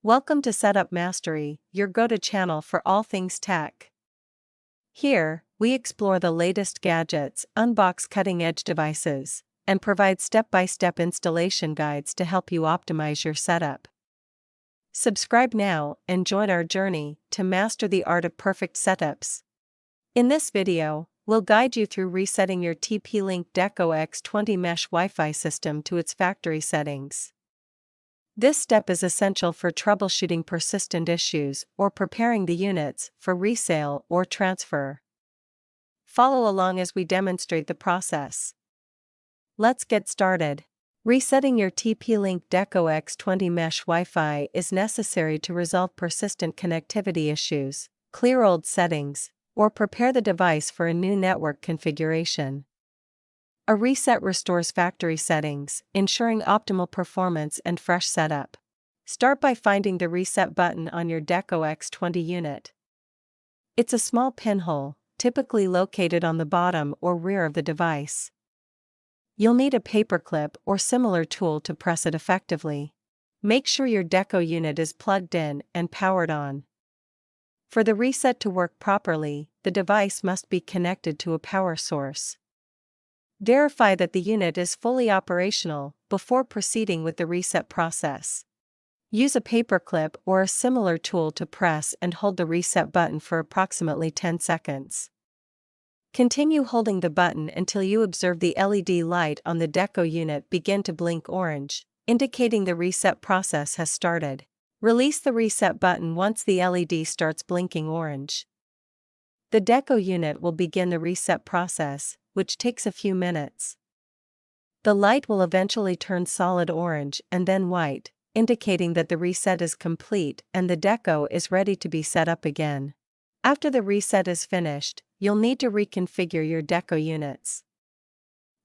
Welcome to Setup Mastery, your go-to channel for all things tech. Here, we explore the latest gadgets, unbox cutting-edge devices, and provide step-by-step installation guides to help you optimize your setup. Subscribe now and join our journey to master the art of perfect setups. In this video, we'll guide you through resetting your TP-Link Deco AX5400 mesh Wi-Fi system to its factory settings. This step is essential for troubleshooting persistent issues or preparing the units for resale or transfer. Follow along as we demonstrate the process. Let's get started. Resetting your TP-Link Deco AX5400 mesh Wi-Fi is necessary to resolve persistent connectivity issues, clear old settings, or prepare the device for a new network configuration. A reset restores factory settings, ensuring optimal performance and fresh setup. Start by finding the reset button on your Deco AX5400 unit. It's a small pinhole, typically located on the bottom or rear of the device. You'll need a paperclip or similar tool to press it effectively. Make sure your Deco unit is plugged in and powered on. For the reset to work properly, the device must be connected to a power source. Verify that the unit is fully operational before proceeding with the reset process. Use a paperclip or a similar tool to press and hold the reset button for approximately 10 seconds. Continue holding the button until you observe the LED light on the Deco unit begin to blink orange, indicating the reset process has started. Release the reset button once the LED starts blinking orange. The Deco unit will begin the reset process, which takes a few minutes. The light will eventually turn solid orange and then white, indicating that the reset is complete and the Deco is ready to be set up again. After the reset is finished, you'll need to reconfigure your Deco units.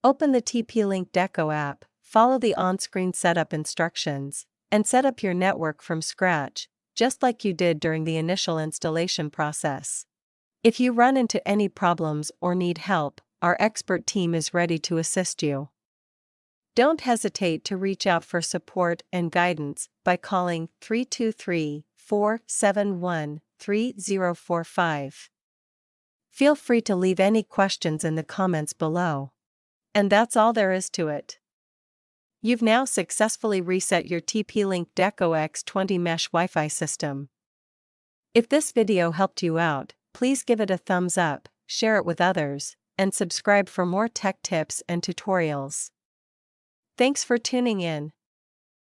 Open the TP-Link Deco app, follow the on-screen setup instructions, and set up your network from scratch, just like you did during the initial installation process. If you run into any problems or need help, our expert team is ready to assist you. Don't hesitate to reach out for support and guidance by calling 323-471-3045. Feel free to leave any questions in the comments below. And that's all there is to it. You've now successfully reset your TP-Link Deco AX5400 mesh Wi-Fi system. If this video helped you out, please give it a thumbs up, share it with others, and subscribe for more tech tips and tutorials. Thanks for tuning in.